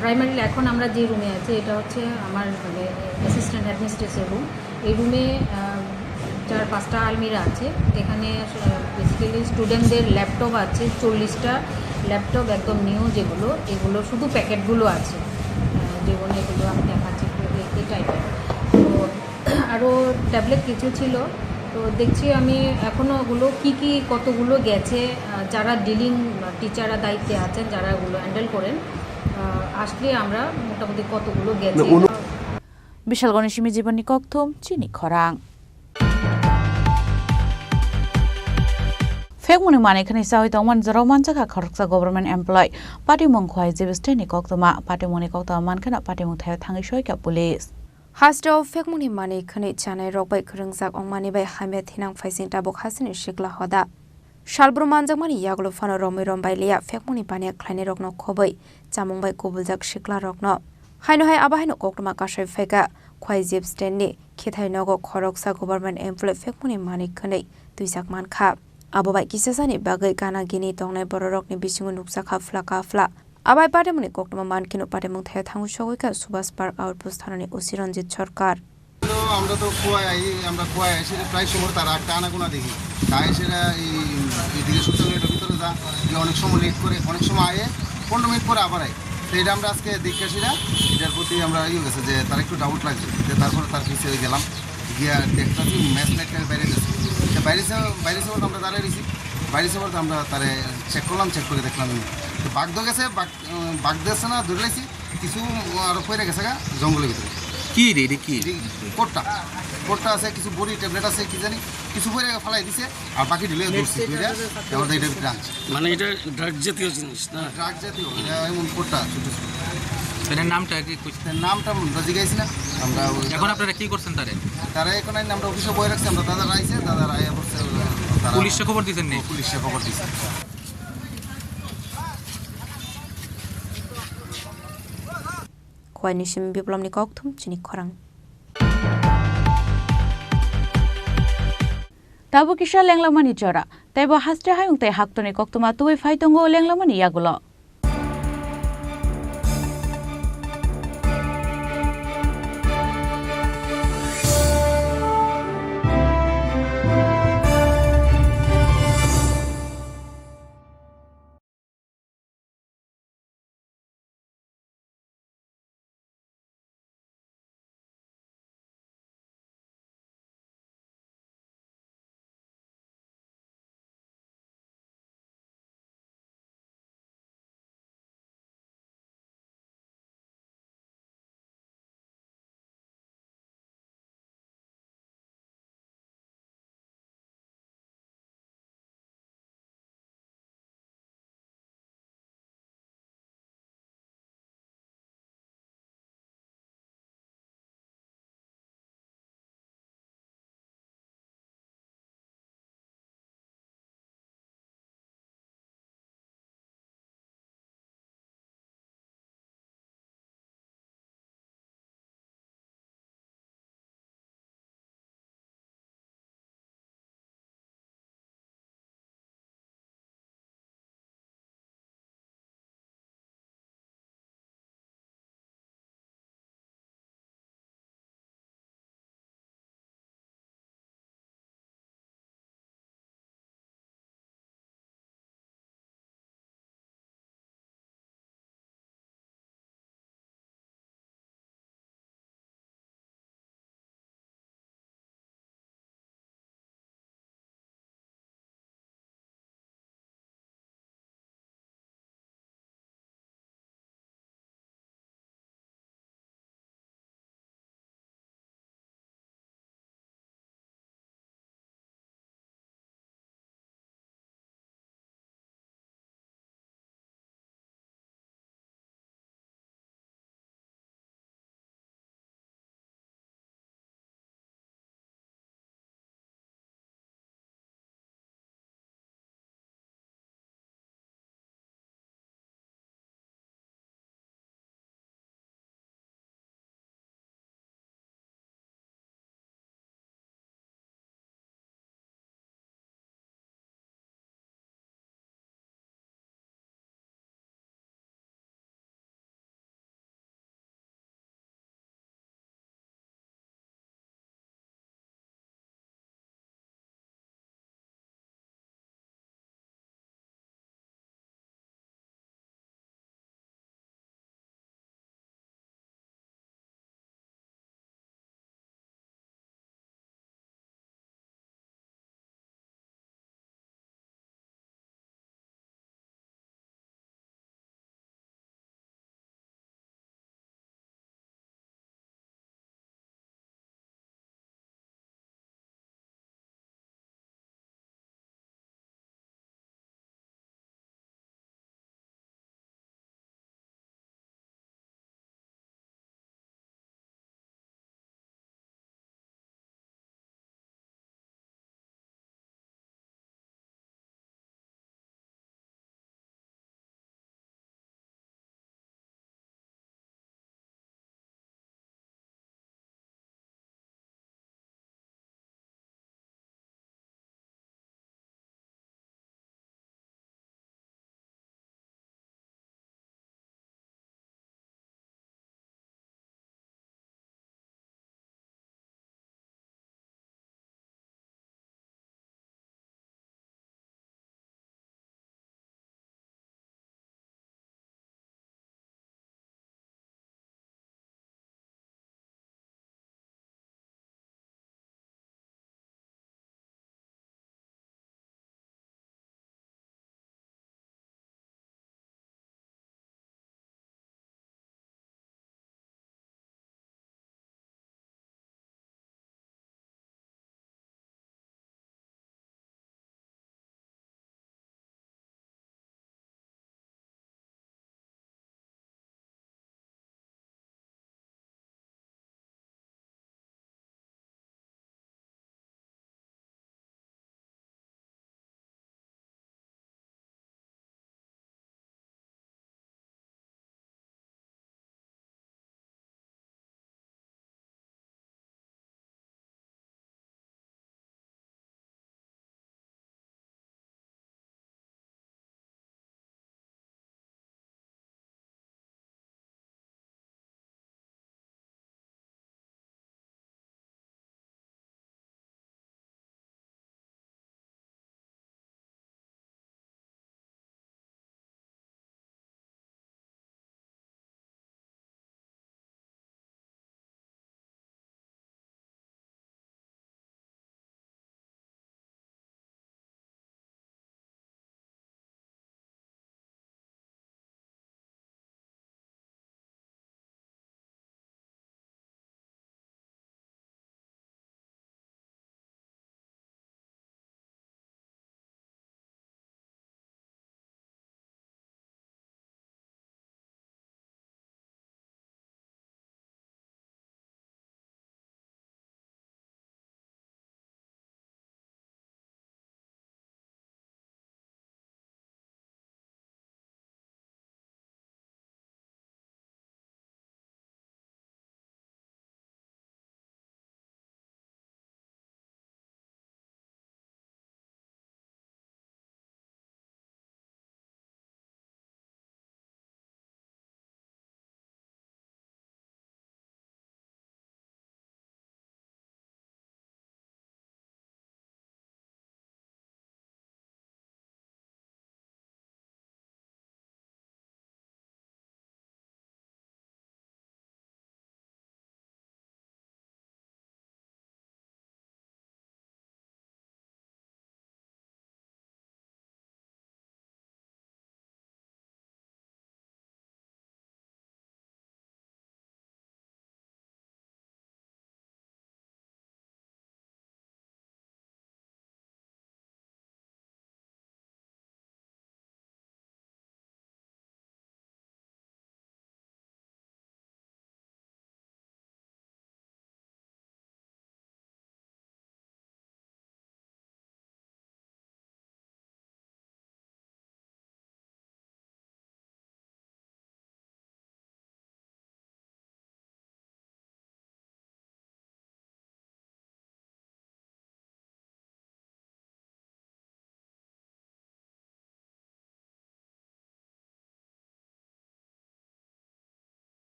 প্রাইমারিলি এখন আমরা যে রুমে আছি এটা হচ্ছে আমার মানে অ্যাসিস্ট্যান্ট অ্যাডমিনিস্ট্রেটর রুম। এই রুমে 4-5টা আলমিরা আছে। এখানে বেসিক্যালি স্টুডেন্টদের ল্যাপটপ আছে 40টা ল্যাপটপ, একদম নিউ যেগুলো, এগুলো শুধু প্যাকেটগুলো আছে, যেগুলো এগুলো আমি দেখাচ্ছি এই টাইপের। তো আরও ট্যাবলেট কিছু ছিল। তো দেখছি আমি এখনও ওগুলো কী কতগুলো গেছে, যারা ডিলিং টিচাররা দায়িত্বে আছেন, যারা ওগুলো হ্যান্ডেল করেন, আসলে আমরা মোটামুটি কতগুলো গেছে। বিশাল গণেশমী জীবনী কক্থম চিনি খরাং ফেকমনি মানেখানে সাহই তমান জরাও মানজাখা খরকসা গভর্নমেন্ট এমপ্লয় পাটিমং খোয়াই জেবিস্টেনি কক্তমা পাটিমনি কক্তমা মানখানা পাটিমং থায় থাङै সয়কা পুলিশ हास्टआव फेकमुनि माने खने जानाय रगबाय खोरोंजाक अंमानि बाय हामे थिनां फाइसिं टाबक हासिनि शिकला हदा शालब्रु मानजाक मानि यागलो फानो रमै रमबाय लिया फेकमुनि पाने ख्लाइने रगनो खबै जामुंबाय गुबुलजाक शिकला रगनो हायनो हाय आबाहायनो कक्टमा काशाय फायका ख्वाइ जिब स्टेननि खेथाय नगो खरकसा गभर्नमेंट एमप्लय फेकमुनि माने खने दुइजाक मानखा आबोबाय किसासानि बागै गाना गिनि दंनाय बररकनि बिसिङो नुकसाखा फ्ला आबाय पाटेमुनि कक्टमा मानखिनो पाटेमुं थाय थाङु सगैका सुभाष पार्क आउटपोस्ट थानानि ओसि रंजित सरकार আমরা তো কুয়ায় এসে প্রায় সময় তারা একটা আনাগোনা দেখি তাই সেটা এইদিকে শৌচালয়টার ভিতরে যা যে অনেক সময় লেট করে অনেক সময় আয়ে 15 মিনিট পরে আবার আয় তো এটা আমরা আজকে দেখে আসি না এটার প্রতি আমরা গেছে যে তার একটু ডাউট লাগছে যে তারপরে তার পিছিয়ে গেলাম গিয়া দেখতেছি ম্যাচ লাইটের বাইরে গেছে বাইরে সময় আমরা দাঁড়িয়ে রয়েছি বাইরে সময় আমরা তারে চেক করলাম চেক করে দেখলাম বাঘ তো গেছে বাঘ দিয়েছে না ধরে লাইছি কিছু আরো পড়ে গেছে গা জঙ্গলের ভিতরে কি রে কি কোটটা আছে কিছু বড়ি ট্যাবলেট আছে কি জানি কিছু পরে ফেলাই দিছে আর বাকি ঢিলে দৌড়ছি এবার এটা ব্রাঞ্চ মানে এটা ড্রাগ জাতীয় জিনিস না ড্রাগ জাতীয় এমন কোটটা ছোট ছোট এটার নামটা কি নামটা জিজ্ঞাসি না আমরা এখন আপনারা কি করছেন তারা এখন আমরা অফিসে বই রাখছি আমরা দাদা রাইছে দাদা রায় পুলিশে খবর দিয়েছেন নি পুলিশে খবর দিয়েছেন Khwainishim biblomni kokthum chini khorang Tabu kisha lenglamani chora taibo hastre hayung te haktoni koktuma tuwi faitongo lenglamani yagulo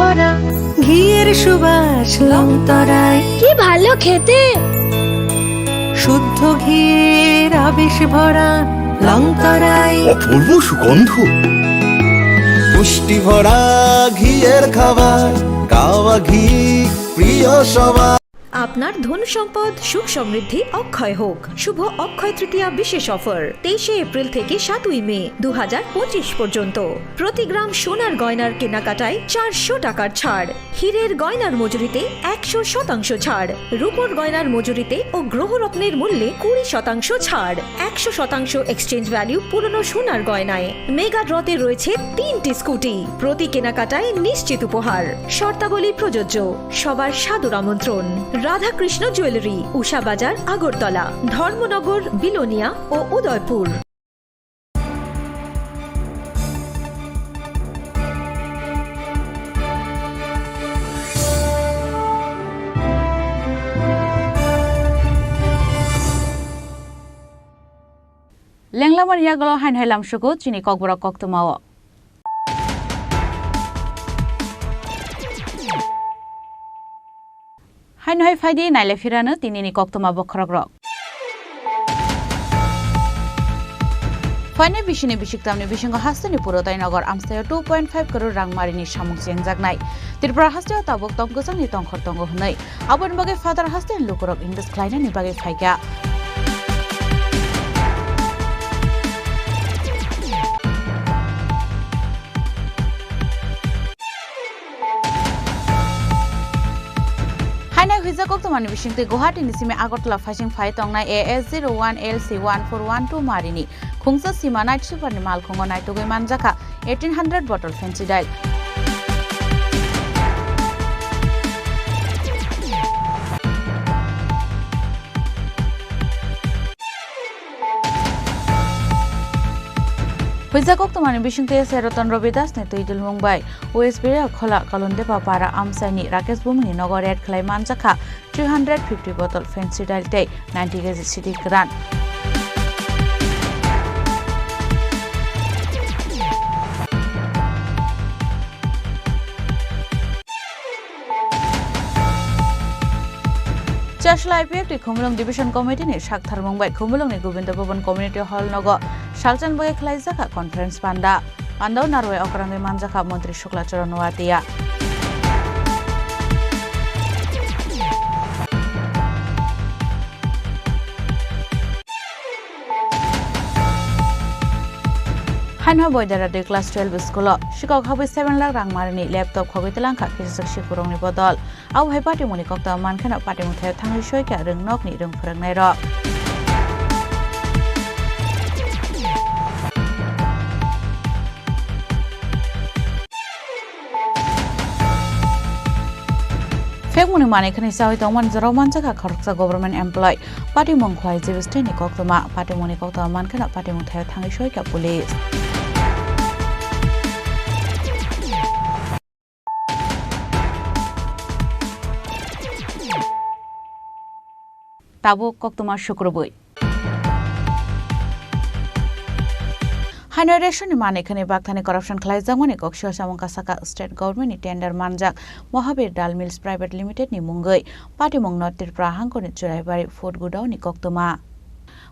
ভরা ঘিয়ের সুবাস লংতরায় কি ভালো খেতে শুদ্ধ ঘিয়ের আবেশ ভরা লংতরায় অপূর্ব সুগন্ধ পুষ্টি ভরা ঘিয়ের খাবার গাওয়া ঘি প্রিয় সবার। আপনার ধন সম্পদ সুখ সমৃদ্ধি অক্ষয় হোক। শুভ অক্ষয় তৃতীয়া বিশেষ অফার 23 এপ্রিল থেকে 7 মে 2025 পর্যন্ত। প্রতি গ্রাম সোনার গয়নার কেনাকাটায় 400 টাকার ছাড়, হীরের গয়নার মজুরিতে 100% ছাড়, রূপোর গয়নার মজুরিতে ও গ্রহরত্নের মূল্যে 20% ছাড়, 100% এক্সচেঞ্জ ভ্যালু পুরনো সোনার গয়নায়। মেগা ড্রতে রয়েছে 3টি স্কুটি, প্রতি কেনাকাটায় নিশ্চিত উপহার। শর্তাবলী প্রযোজ্য। সবার সাদর আমন্ত্রণ। রাধাকৃষ্ণ জুয়েলারি, উষা বাজার, আগরতলা, ধর্মনগর, বিলোনিয়া ও উদয়পুর। লেংলামার ইয়াগল হাইন হাইলাম সুগো চিনি ককবরক কক্তমাও হাইন হাই ফাইদি নাইলে ফিরানো তিনিনি কক্তমা বখরক রক ফাইনে বিশিনি বিশিকতামনি বিশিঙ্গ হাস্তানি পুরোতাই নগর আমস্তায় 2.5 crore রাংমারিনি সামুক জেংজাগনাই ত্রিপুরা হাস্তায় তাবক তংগসাংনি তংখর তঙ্গ হনাই আবন বাগে ফাদার হাস্তায় লুকরক ইংলিশ ক্লাইনা নিবাগে ফাইকা Visa Koktomani Bishinte Guwahati Nisime Agartala Fashing Fight Tongnai AS01 LC1412 Marini Khungsa Sima Night Super Nimal Khongo Night Tugoi Manjaka 1800 bottle fancy dial Visa Koktomani Bishinte Seroton Robidas Netuidul Mumbai OSB Khola Kalonde Papara Amsani Rakesh Bumni Nogoret Klai Manjaka 350 bottle fancy dial day 90 kg city gran Chashla IPF ti Khumlong Division Committee ni Shakthar Mumbai Khumlong ni Govinda Bhavan Community Hall nogo Shalchan Boge Khlaijaka Conference Panda Pandau Narwe Okrangi Manjaka Montri Shukla Charan Watia Hanha Boydara de Class 12 School Shikok Habi 7 lakh rang marini laptop khogi telangkha kisak shikurong ni bodol au hai party moni kokta man khana party muthai thangi shoi ka rung nok ni rung phurang nai ro Fekmuni mane khani sawi tongman jaroman jaka kharksa government employee party mongkhwai jebiste ni koktama party moni kokta man khana party muthai thangi shoi ka police Tabo Koktoma Shukroboi Hainoration Mane Kane Baktani corruption Klaizamoni Koksho Samonka Saka State Government Tender Manjak Mohabir Dal Mills Private Limited ni Mungoi Party Mong Not Tripura Hanko ni Churaibari Food Godown ni Koktoma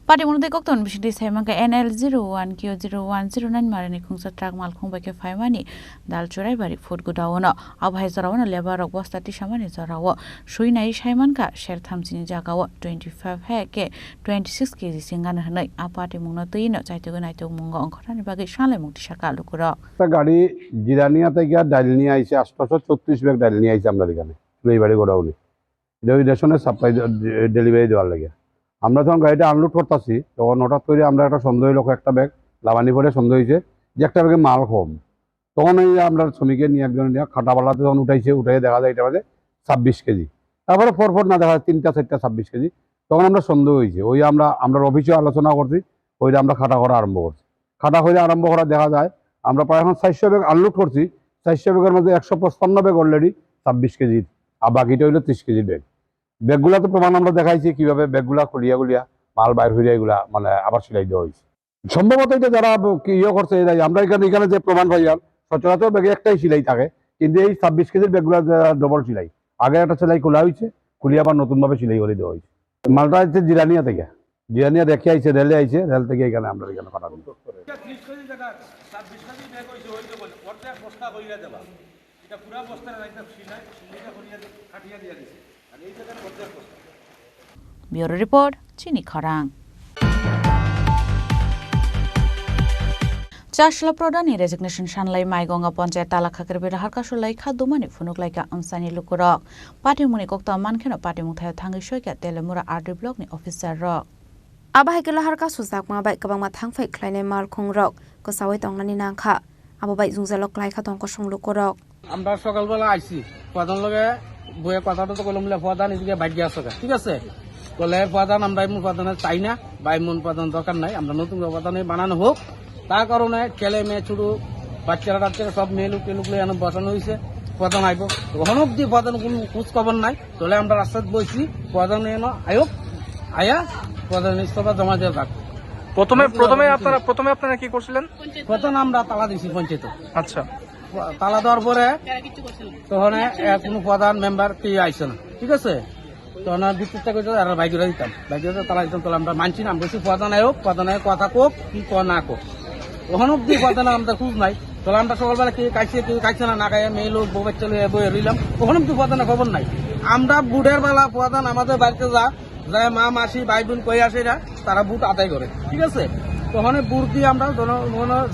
Party Mong de Kokton Bishiti Semanka NL01Q0109 Marani Kungsa Track Malkung Bake Faimani Dal Churaibari Food Godown Abhai Zorawana Lebarok Bostati Shamani Zorawa Shuina Shaimanka Sher Thamsini Jagawa 25 Heke 26 kg Singan Hanai A Party Mong Not Tino Chaituganai to Mungo Onkani Bagi Shale Mukti Shaka Lukura গাড়ি জিরানিয়া থেকে ডাল নিয়ে আইছে 834 bag ডাল নিয়ে আইছে আমরা এখানে এইবারে গোডাউনে রেশনের সাপ্লাই ডেলিভারি দেওয়ার লাগে আমরা যখন গাড়িটা আনলোড করতেছি তখন হঠাৎ করে আমরা একটা সন্দেহ লোক একটা ব্যাগ লাভানি পরে সন্দেহ হয়েছে যে একটা ব্যাগে মাল কম তখন এই আমরা শ্রমিকের নিয়ে একজন নিয়ে খাটাপালাতে যখন উঠাই দেখা যায় এটা বাজে 26 কেজি তারপরে ফরফর না দেখা যায় 3টা 4টা 26 কেজি তখন আমরা সন্দেহ হয়েছে ওই আমরা অফিসে আলোচনা করছি ওইটা আমরা খাটা করা আরম্ভ করছি খাটা করে আরম্ভ করা দেখা যায় আমরা প্রায় এখন 400 ব্যাগ আনলোড করছি 400 ব্যাগের মধ্যে 155 ব্যাগ অলরেডি 26 কেজি আর বাকিটা হইলো 30 কেজি ব্যাগ ব্যাগগুলাতে প্রমাণ আমরা দেখাইছি কিভাবে ব্যাগগুলা খুলিয়া মাল বাইর হইয়া এগুলা মানে আবার সিলাই দেওয়া হয়েছে সম্ভবত এটা যারা ইয়ে করছে আমরা এখানে যে প্রমাণ পাইলাম সচরাচর ব্যাগে একটাই সিলাই থাকে কিন্তু এই 26 কেজির ব্যাগগুলো ডবল সেলাই, আগে একটা সেলাই খোলা হয়েছে, খুলে আবার নতুনভাবে সেলাই করে দেওয়া হয়েছে। মালটা হচ্ছে জিরানিয়া থেকে, জিরানিয়া দেখে আইছে, রেলে আইছে, রেল থেকে এখানে আমরা এখানে কাটা দিই। ব্যুরো রিপোর্ট, চিনি খরাং। চাষলা প্রদানি রেজিগনেশন সানলাই মাইগঙ্গা পঞ্চায়েত তালাখাকের বেরাহার কাসলাই খাদ্যমানি ফুনুকলাইকা আমসানি লুকুরক পাটিমুনি কক্তা মানখেন পাটিমুথায় থাঙ্গি সৈকা তেলেমুরা আরডি ব্লকনি अफिसार रक Abahai kelahar ka susak ma bai kabang ma thang fai khlaine mal khong rok ko sawai tongnani nangkha abo bai jungjalok klai kha tong ko songlu korok আমরা সকালবেলা আইছি প্রধান লগে বইয়ে কথাটা তো কলম প্রধান এদিকে ভাগ্য আছে ঠিক আছে বলে প্রধান আমরা এমন প্রধানের চাই না বা এমন প্রধান দরকার নাই আমরা নতুন প্রধানে বানানো হোক তার কারণে ছেলে মেয়ে ছোট বাচ্চারা টাচ্চারা সব মেয়ে লোক এনে বসানো হয়েছে প্রধান আইব তখন অব্দি প্রধান কোনো খোঁজ খবর নাই তাহলে আমরা রাস্তায় বসছি প্রধান এনো আয়োগ আয়া প্রধান ইস্তফা জমা দিয়ে থাকবো প্রথমে আপনারা কি করছিলেন? প্রথম আমরা তালা দিছি পঞ্চায়েত। আচ্ছা, তালা দেওয়ার পরে তখন কোনো প্রধান মেম্বার কেউ আইসে না ঠিক আছে তখন বিদ্যুৎটা করতে আর বাইকেরা দিতাম বাইকেরা তালা দিতাম তাহলে আমরা মানছি না বেশি প্রধান আয়োগ কথা কোক কি না কোক তখন অব্দি প্রধান আমরা খুঁজ নাই তাহলে আমরা সকালবেলা কেউ কাইছে না খাইয়া মেয়ে লোক বউ বাচ্চা বয়ে রইলাম তখন অব্দি প্রধানের খবর নাই আমরা বুটের বেলা প্রধান আমাদের বাড়িতে যায় মা মাসি ভাই বোন কই আসে তারা বুট আদায় করে ঠিক আছে তখন বুট দিয়ে আমরা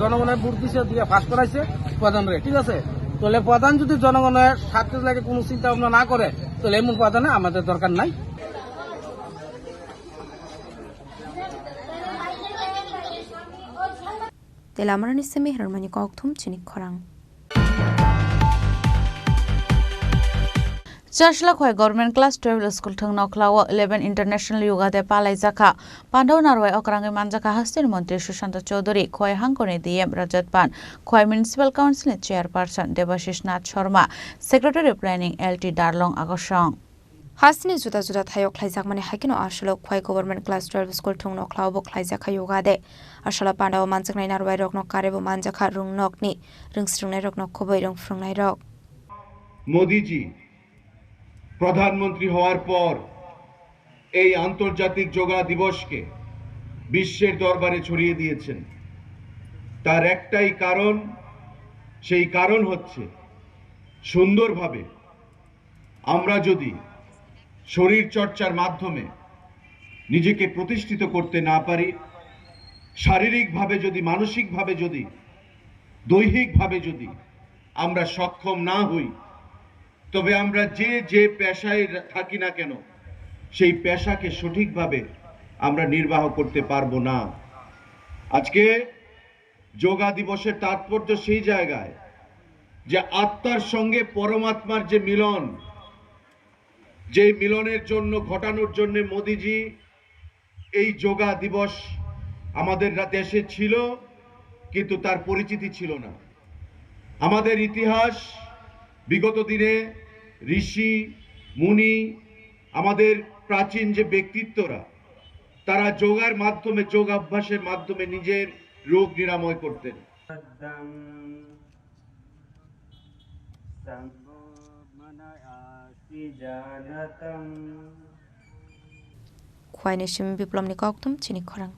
জনগণের বুট দিয়ে ফাঁস করাইছে প্রধানরে ঠিক আছে তাহলে প্রধান যদি জনগণের স্বার্থে লাগে কোনো চিন্তা ভাবনা না করে তাহলে এমন প্রধানে আমাদের দরকার নাই। Telamarani semi hermani kokthum Chini Khorang চাষলা খয় গভর্নমেন্ট ক্লাস 12 স্কুল থং নকলাও 11 ইন্টারন্যাশনাল যোগা দে পালাই জাখা পান্ডাও নারওয়াই অকরাঙ্গে মানজাখা হাস্তির মন্ত্রী সুশান্ত চৌধুরী খয় হাঙ্কনে ডিএম রজত পান খয় মিউনিসিপাল কাউন্সিলের chairperson Debashis Nath Sharma secretary planning LT Darlong আগসং Hasni juda juda thayok khlaijak mani hakino ashalo khwai government class 12 school thung nokhlaw bo khlaijaka yoga de ashala pandaw manjak nai narwai rok nok karebo manjakha rung nokni rungsrungnai rok nok khoboi rung frungnai rok Modi ji প্রধানমন্ত্রী হওয়ার পর এই আন্তর্জাতিক যোগা দিবসকে বিশ্বের দরবারে ছড়িয়ে দিয়েছেন তার একটাই কারণ সেই কারণ হচ্ছে সুন্দরভাবে আমরা যদি শরীর চর্চার মাধ্যমে নিজেকে প্রতিষ্ঠিত করতে না পারি শারীরিকভাবে যদি মানসিকভাবে যদি দৈহিকভাবে যদি আমরা সক্ষম না হই তবে আমরা যে পেশায় থাকি না কেন সেই পেশাকে সঠিকভাবে আমরা নির্বাহ করতে পারবো না আজকে যোগা দিবসের তাৎপর্য সেই জায়গায় যে আত্মার সঙ্গে পরমাত্মার যে মিলন যে মিলনের জন্য ঘটানোর জন্য মোদিজি এই যোগা দিবস আমাদের দেশে ছিল কিন্তু তার পরিচিতি ছিল না আমাদের ইতিহাস বিগত দিনে ঋষি মুনি আমাদের প্রাচীন যে ব্যক্তিত্বরা তারা যোগার মাধ্যমে যোগ অভ্যাসের মাধ্যমে নিজের রোগ নিরাময় করতেন khwaine shim biplomni kokthum Chini Khorang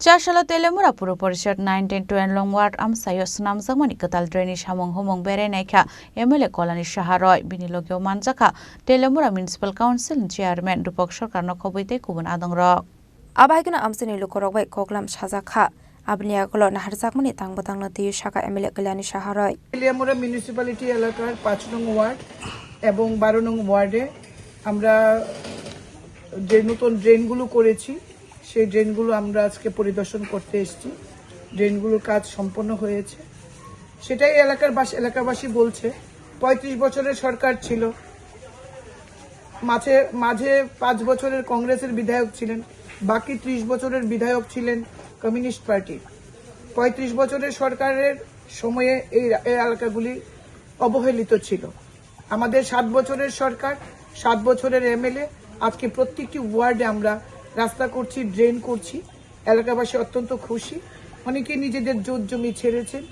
চাষলা Teliamura পুর পরিষদ 19 লং ওয়ার্ড আমসায় সুনামজামনি কতাল ড্রেনি সামং হোমং বেরে নাইখা এমএলএ কলানি সাহারয় বিনিলগেও মানজাখা Teliamura municipal council chairman Rupak Sarkar নখবইতে কুবন আদং রক abaigna amsini lukorok bai koklam sajakha abniya kolo naharjakmani tangbotangna tiyu shaka MLA Kalyani Saha Roy Teliamura municipality এলাকার 5 নং ওয়ার্ড এবং 12 নং ওয়ার্ডে আমরা যে নতুন ড্রেনগুলো করেছি সেই ড্রেনগুলো আমরা আজকে পরিদর্শন করতে এসেছি ড্রেনগুলোর কাজ সম্পন্ন হয়েছে সেটাই এলাকাবাসী বলছে 35 বছরের সরকার ছিল মাঝে 5 বছরের কংগ্রেসের বিধায়ক ছিলেন বাকি 30 বছরের বিধায়ক ছিলেন কমিউনিস্ট পার্টি 35 বছরের সরকারের সময়ে এই এলাকাগুলি অবহেলিত ছিল আমাদের 7 বছরের সরকার 7 বছরের এমএলএ আজকে প্রত্যেকটি ওয়ার্ডে আমরা রাস্তা করছি ড্রেন করছি এলাকাবাসী অত্যন্ত খুশি অনেকে নিজেদের জোত জমি ছেড়েছেন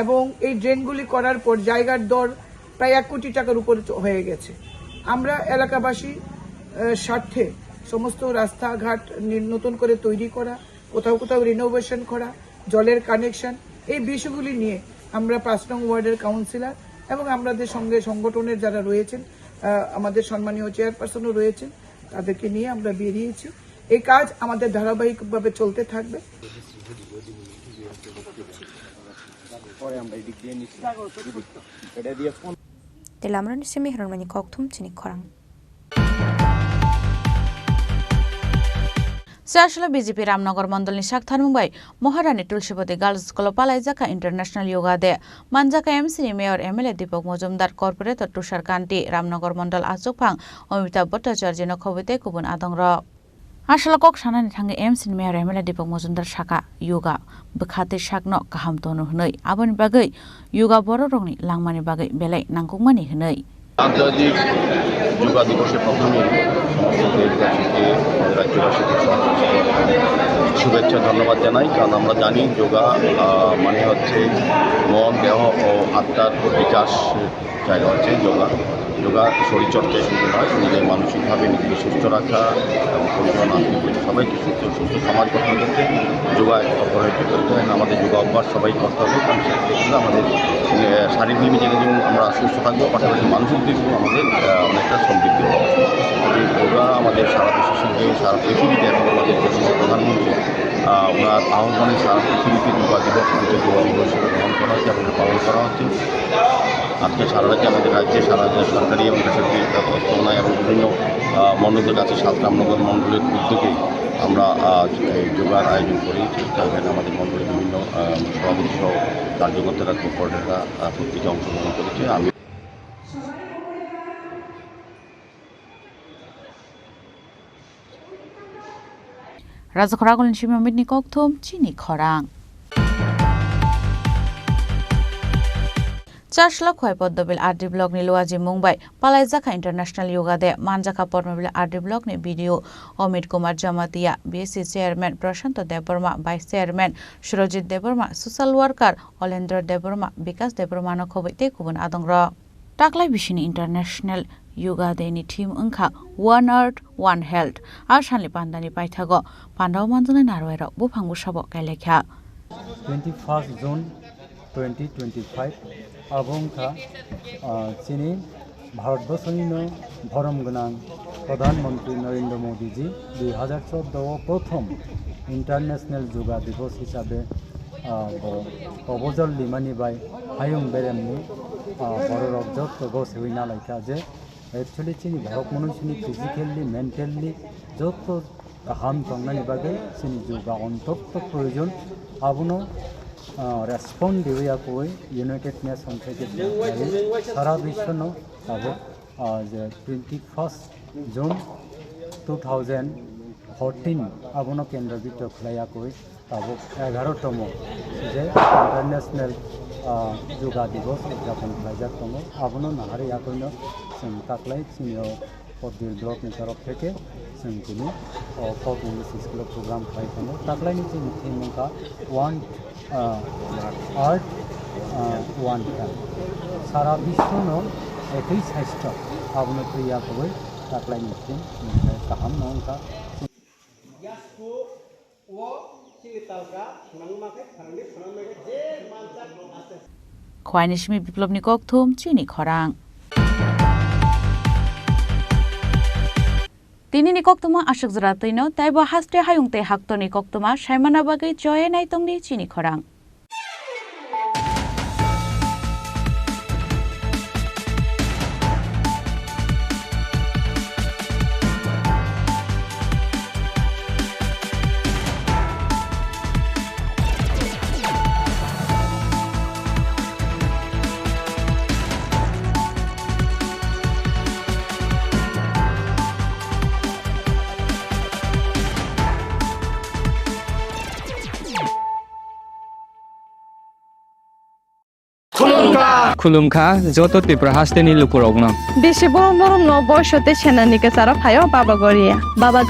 এবং এই ড্রেনগুলি করার পর জায়গার দর প্রায় 1 কোটি টাকার উপরে হয়ে গেছে। আমরা এলাকাবাসী স্বার্থে সমস্ত রাস্তাঘাট নতুন করে তৈরি করা, কোথাও কোথাও রিনোভেশন করা, জলের কানেকশন, এই বিষয়গুলি নিয়ে আমরা 5 নং ওয়ার্ডের কাউন্সিলর এবং আমাদের সঙ্গে সংগঠনের যারা রয়েছেন, আমাদের সম্মানীয় চেয়ারপারসনও রয়েছেন, তাদেরকে নিয়ে আমরা বেরিয়েছি। এই কাজ আমাদের ধারাবাহিকভাবে চলতে থাকবে। Telamran semi hronmani kokthum Chini Khorang. Sashla BJP Ramnagar Mandalni Shakhtar Mumbai Maharani Tulshipati Girls School Palaizaka International Yoga Day Manjaka MC Mayor MLA Deepak Mojumdar Corporator Tushar Kanti Ramnagar Mandal Asukphang Amitabh Bhattacharya Nokhobite Kubun Adongra Ashala kok sanani thange MC Mayor MLA Deepak Mojumdar Shaka Yoga Bekhate Shakno Kaham Tonu Hnoi Aboni Bagai Yoga Bororongni Langmani Bagai Belai Nangkungmani Hnoi আন্তর্জাতিক যোগা দিবসের প্রথমে সমস্ত দেশবাসীকে রাজ্যবাসীকে শুভেচ্ছা ধন্যবাদ জানাই। কারণ আমরা জানি যোগা মানে হচ্ছে মন দেহ ও আত্মার বিকাশ জায়গা হচ্ছে যোগা। যোগা শরীরচর্চায় শুধু নয়, নিজের মানসিকভাবে নিজেকে সুস্থ রাখা এবং পরিবার আত্মীয় সবাইকে সুস্থ সমাজ গঠন করতে যোগা অপরাজিত করতে হয়। আমাদের যোগা অভ্যাস সবাই করতে হবে, কারণ সেক্ষেত্রে আমাদের শারীরিকভাবে যেমন আমরা সুস্থ থাকবো, পাশাপাশি মানসিক দিকেও আমাদের অনেকটা সমৃদ্ধি হবে। এই যোগা আমাদের সারা দেশের সঙ্গে সারা পৃথিবীতে এখন আমাদের দেশের প্রধানমন্ত্রী ওনার আহ্বানে সারা পৃথিবীতে যোগা দিবস যোগা দিবস হিসেবে গ্রহণ করা হচ্ছে এবং পালন করা হচ্ছে। আজকে সারা রাজ্যে সারা সরকারি এবং বেসরকারি ব্যবস্থাপনায় এবং বিভিন্ন মণ্ডলের কাছে 7 রামনগর মণ্ডলের উদ্যোগে আমরা যোগার আয়োজন করি। এখানে আমাদের মণ্ডলের বিভিন্ন সভাপতি সহ কার্যকর্তারা কোঅর্ডিনেটররা প্রত্যেকে অংশগ্রহণ করেছে। আমি Razakhoragolin Shimamidni Kokthum Chini Khorang Chashla Khoi Poddobil RD Block ni Luaji Mumbai Palaizaka International Yoga Day Manjaka Pormabil RD Block ni video Omid Kumar Jamatia BSc Chairman Prashanto Deborma Vice Chairman Surojit Deborma Social Worker Olendra Deborma Bikas Deborma no Khobite Kubun Adongra Taklai Bishini International Yoga Day ni team Unka One Earth One Health Ashanli Pandani Paithago Pandao Manjana Narwera Buphangu Shabo Kailekha 21st June 2025 আবংখা চিনি ভারতবর্ষের ধরম গোনাং প্রধানমন্ত্রী নরেন্দ্র মোদীজি 2014 প্রথম international yoga দিবস হিসাবে অবজল লিমানি by হায়ুং বেরেমনি বড় যত গস হইনা লাইকা যে actually চিনি ভারত মনুষ্যনি ফিজিক্যালি মেন্টালি যত গাহাম তংনানি বাগে চিনি যোগা অন্তত প্রয়োজন আবনো রেসপন্ড দিওয়া কই ইউনাইটেড নেশন থেকে সারা বিশ্ব নো তাবো যে 21st জুন 2014 আবনো কেন্দ্র বিট খলায়া কই তাবো 11তম যে ইন্টারন্যাশনাল যোগা দিবস উদযাপন খাইজা তম আবনো নাহারে ইয়াকইন जों ताक्लाय चिनियो पदबिल ब्लकनि तरफ থেকে जों दिनै पद इंग्लिश स्कुल प्रग्राम खालामो ताक्लायनि जोंनि थीमखा वन आर्ट वन हेल्थ सारा विश्वनो एकै स्वास्थ्य आबनो क्रिया गई ताक्लायनि थीम गाहाम नंका यासको ओ सिलितालका नंगमाखे फारंदि फारंदि जे मानसा আছে खवाइनिसमी बिप्लबनि ककथुम चिनि खरां Tini ni koktuma ashok zratino taiba haste hayungte haktoni koktuma shaimana bagai joye naitongni Chini Khorang খুলুমখা যত ত্রিপুরা হাসতেনি লুকুরগ্ন বেশি বড় বড় বয়সতে সেনানিকে সারা ফাইও বাবা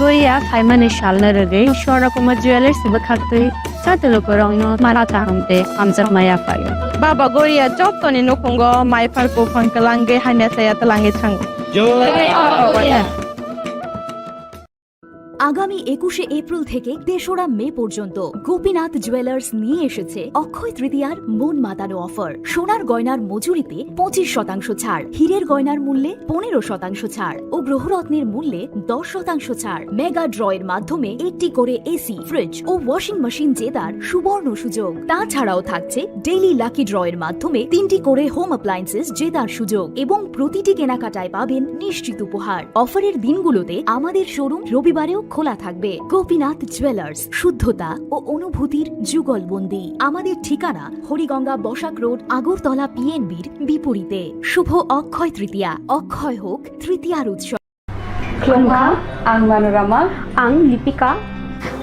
গরিয়া ফাইমানে শালনা রেগে সরকম জুয়েলার্স বখাতে চাতে লুকুরগ্ন মারা তাহমতে আমজা মায়া ফাইও বাবা গরিয়া যতনি নকুঙ্গ মাইফারকো ফনকলাঙ্গে হাইনা সায়াত লাঙ্গে থাঙ্গ আগামী 21শে এপ্রিল থেকে 3রা মে পর্যন্ত গোপীনাথ জুয়েলার্স নিয়ে এসেছে অক্ষয় তৃতীয়ার মন মাতানো অফার। সোনার গয়নার মজুরিতে 25% ছাড়, হীরের গয়নার মূল্যে 15% ছাড় ও গ্রহরত্নের মূল্যে 10% ছাড়। মেগা ড্রয়ের মাধ্যমে একটি করে এসি, ফ্রিজ ও ওয়াশিং মেশিন জেতার সুবর্ণ সুযোগ। তাছাড়াও থাকছে ডেইলি লাকি ড্রয়ের মাধ্যমে 3টি করে হোম অ্যাপ্লায়েন্সেস জেতার সুযোগ এবং প্রতিটি কেনাকাটায় পাবেন নিশ্চিত উপহার। অফারের দিনগুলোতে আমাদের শোরুম রবিবারেও খোলা থাকবে। গোপীনাথ জুয়েলার্স, শুদ্ধতা ও অনুভূতির যুগলবন্দি। আমাদের ঠিকানা হরিগঙ্গা বসাক রোড, আগরতলা পিএনবির বিপরীতে। শুভ অক্ষয় তৃতীয়া, অক্ষয় হোক তৃতীয়ার উৎসব। आं मनोरमा आं लिपिका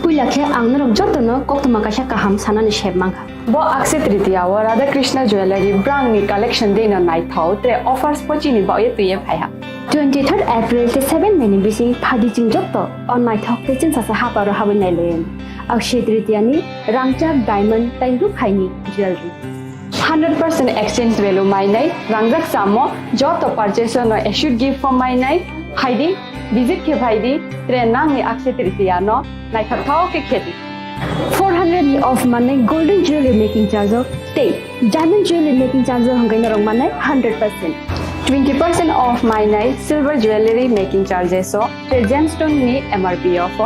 पुइलाखे आं नरक जतनो कोक्तमा काशा काहाम सानानि शेबमांखा bo अक्षय तृतीया व राधा कृष्ण ज्वेलरी ब्रांड नि कलेक्शन देना नाइथाउ ते ऑफर्स पचिनि बाये तुये फाया 23rd April te 7 meni bisi phadi jingjokto on my thok te chen sasa haparo habin nailen Akshaya Tritiya नि rangchak diamond tainru khaini jewelry 100% exchange value mainai rangjak samo joto purchase no issued gift for mainai haidi visit ke bhaidi tre nang ni Akshaya Tritiya no naithathau ke kheti 400 ni off mane golden jewelry making charge of stay diamond jewelry making charge hangai na rong mane 100% 20% off mainai silver jewelry making charges so gemstone ni MRP of